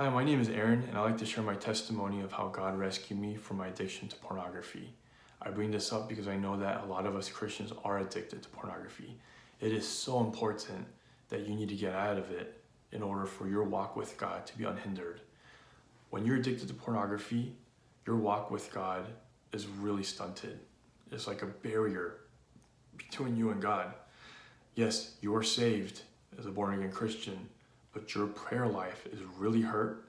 Hi, my name is Aaron, and I'd like to share my testimony of how God rescued me from my addiction to pornography. I bring this up because I know that a lot of us Christians are addicted to pornography. It is so important that you need to get out of it in order for your walk with God to be unhindered. When you're addicted to pornography, your walk with God is really stunted. It's like a barrier between you and God. Yes, you are saved as a born-again Christian, but your prayer life is really hurt.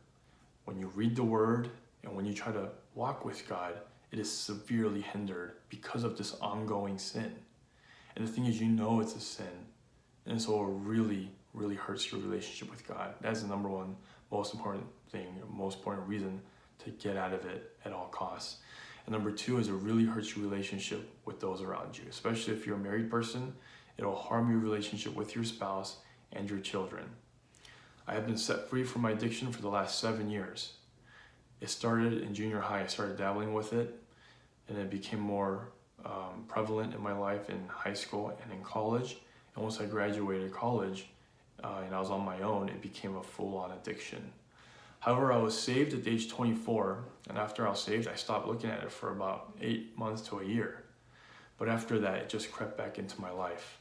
When you read the Word and when you try to walk with God, it is severely hindered because of this ongoing sin. And the thing is, you know it's a sin, and so it really, really hurts your relationship with God. That's the number one most important thing, most important reason to get out of it at all costs. And number two is it really hurts your relationship with those around you, especially if you're a married person. It'll harm your relationship with your spouse and your children. I have been set free from my addiction for the last 7 years. It started in junior high. I started dabbling with it, and it became more prevalent in my life in high school and in college. And once I graduated college and I was on my own, it became a full-on addiction. However, I was saved at age 24, and after I was saved, I stopped looking at it for about 8 months to a year. But after that, it just crept back into my life,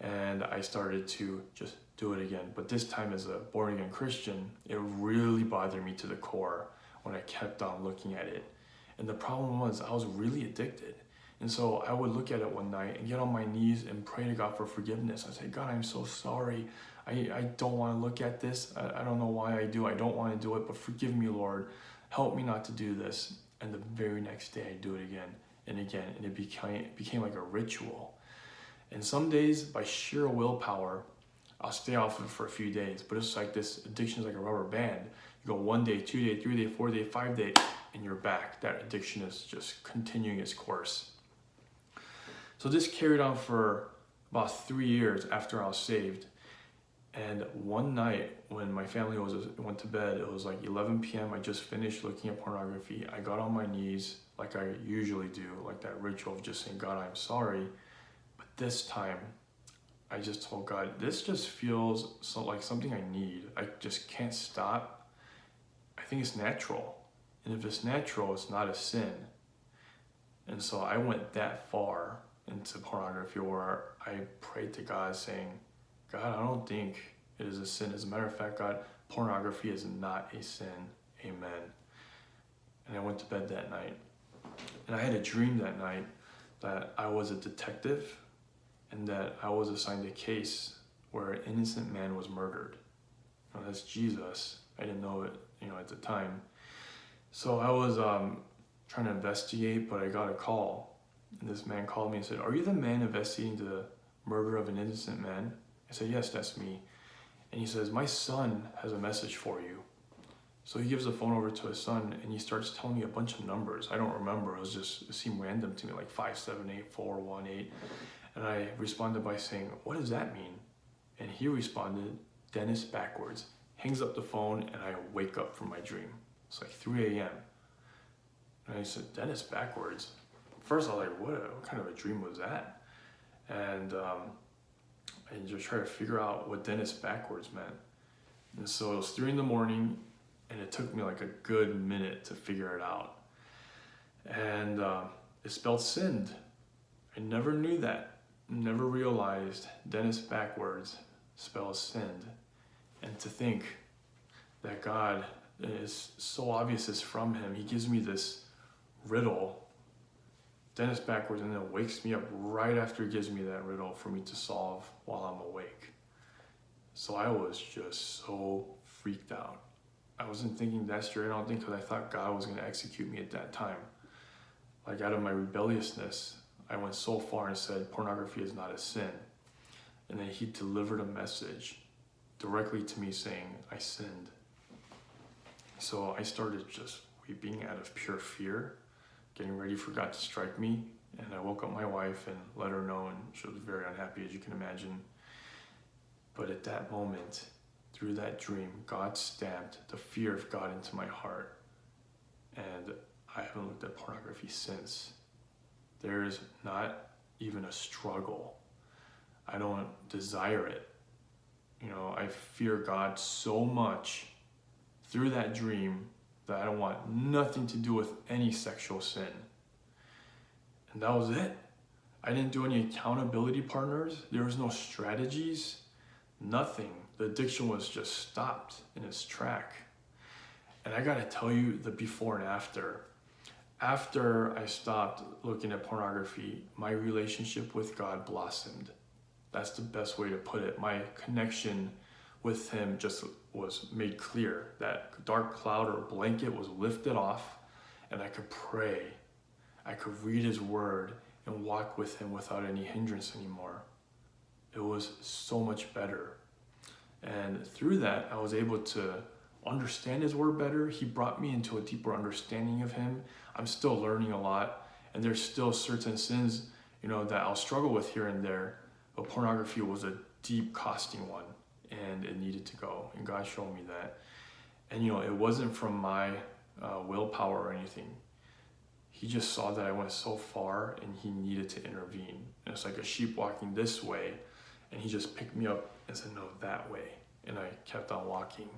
and I started to just do it again. But this time as a born-again Christian, it really bothered me to the core when I kept on looking at it. And the problem was I was really addicted. And so I would look at it one night and get on my knees and pray to God for forgiveness. I say, God, I'm so sorry. I don't want to look at this. I don't know why I do. I don't want to do it, but forgive me, Lord. Help me not to do this. And the very next day I do it again and again. And it became like a ritual. And some days, by sheer willpower, I'll stay off of it for a few days. But it's like this addiction is like a rubber band. You go 1 day, 2 day, 3 day, 4 day, 5 day, and you're back. That addiction is just continuing its course. So this carried on for about 3 years after I was saved. And one night when my family went to bed, it was like 11 p.m. I just finished looking at pornography. I got on my knees like I usually do, like that ritual of just saying, God, I'm sorry. But this time, I just told God, this just feels so like something I need. I just can't stop. I think it's natural. And if it's natural, it's not a sin. And so I went that far into pornography where I prayed to God saying, God, I don't think it is a sin. As a matter of fact, God, pornography is not a sin. Amen. And I went to bed that night. And I had a dream that night that I was a detective and that I was assigned a case where an innocent man was murdered. Now, that's Jesus. I didn't know it, at the time. So I was trying to investigate, but I got a call. And this man called me and said, are you the man investigating the murder of an innocent man? I said, yes, that's me. And he says, my son has a message for you. So he gives the phone over to his son and he starts telling me a bunch of numbers. I don't remember. It seemed random to me, like 578-418. And I responded by saying, what does that mean? And he responded, Dennis backwards. Hangs up the phone and I wake up from my dream. It's like 3 a.m. And I said, Dennis backwards? First I was like, what kind of a dream was that? And I just tried to figure out what Dennis backwards meant. And so it was 3 in the morning and it took me like a good minute to figure it out. And it spelled sinned. I never knew that. Never realized Dennis backwards spells sinned. And to think that God is so obvious it's from him. He gives me this riddle, Dennis backwards, and then wakes me up right after he gives me that riddle for me to solve while I'm awake. So I was just so freaked out. I wasn't thinking that straight, I don't think, because I thought God was going to execute me at that time. Like out of my rebelliousness, I went so far and said pornography is not a sin. And then he delivered a message directly to me saying I sinned. So I started just weeping out of pure fear, getting ready for God to strike me. And I woke up my wife and let her know, and she was very unhappy, as you can imagine. But at that moment, through that dream, God stamped the fear of God into my heart. And I haven't looked at pornography since. There's not even a struggle. I don't desire it. I fear God so much through that dream that I don't want nothing to do with any sexual sin. And that was it. I didn't do any accountability partners. There was no strategies, nothing. The addiction was just stopped in its track. And I gotta tell you the before and after. After I stopped looking at pornography, my relationship with God blossomed. That's the best way to put it. My connection with him just was made clear. That dark cloud or blanket was lifted off, and I could pray. I could read his word and walk with him without any hindrance anymore. It was so much better. And through that, I was able to understand his word better. He brought me into a deeper understanding of him. I'm still learning a lot, and there's still certain sins, that I'll struggle with here and there, but pornography was a deep costing one, and it needed to go, and God showed me that. And it wasn't from my willpower or anything. He just saw that I went so far, and he needed to intervene. And it's like a sheep walking this way, and he just picked me up and said, no, that way. And I kept on walking,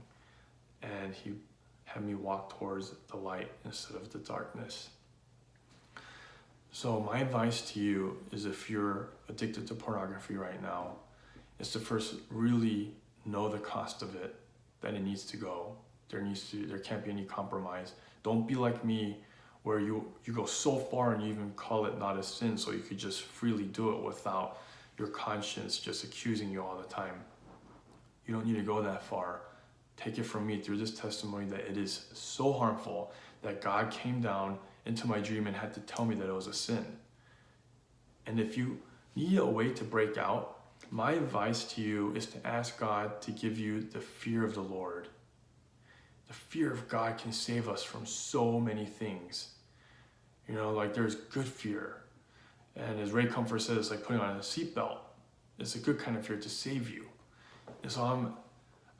and he had me walk towards the light instead of the darkness. So my advice to you is, if you're addicted to pornography right now, is to first really know the cost of it, that it needs to go. There can't be any compromise. Don't be like me, where you go so far and you even call it not a sin, so you could just freely do it without your conscience just accusing you all the time. You don't need to go that far. Take it from me through this testimony that it is so harmful that God came down into my dream and had to tell me that it was a sin. And if you need a way to break out, my advice to you is to ask God to give you the fear of the Lord. The fear of God can save us from so many things. Like there's good fear. And as Ray Comfort says, it's like putting on a seatbelt. It's a good kind of fear to save you. And so I'm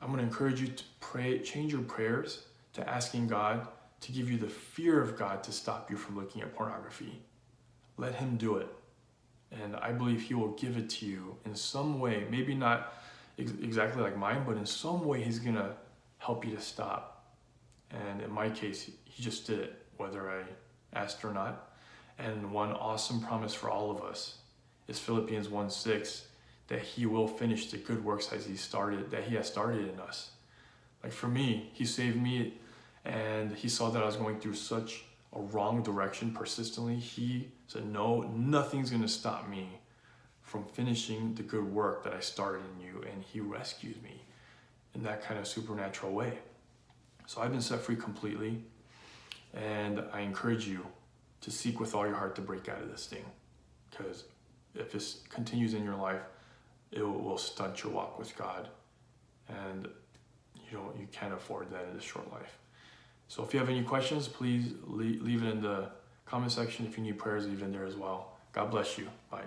going to encourage you to pray, change your prayers to asking God to give you the fear of God to stop you from looking at pornography. Let him do it. And I believe he will give it to you in some way, maybe not exactly like mine, but in some way he's going to help you to stop. And in my case, he just did it, whether I asked or not. And one awesome promise for all of us is Philippians 1:6, that he will finish the good works that he has started in us. Like for me, he saved me, and he saw that I was going through such a wrong direction persistently. He said, no, nothing's going to stop me from finishing the good work that I started in you. And he rescued me in that kind of supernatural way. So I've been set free completely. And I encourage you to seek with all your heart to break out of this thing. Because if this continues in your life, it will stunt your walk with God. And you can't afford that in this short life. So if you have any questions, please leave it in the comment section. If you need prayers, leave it in there as well. God bless you. Bye.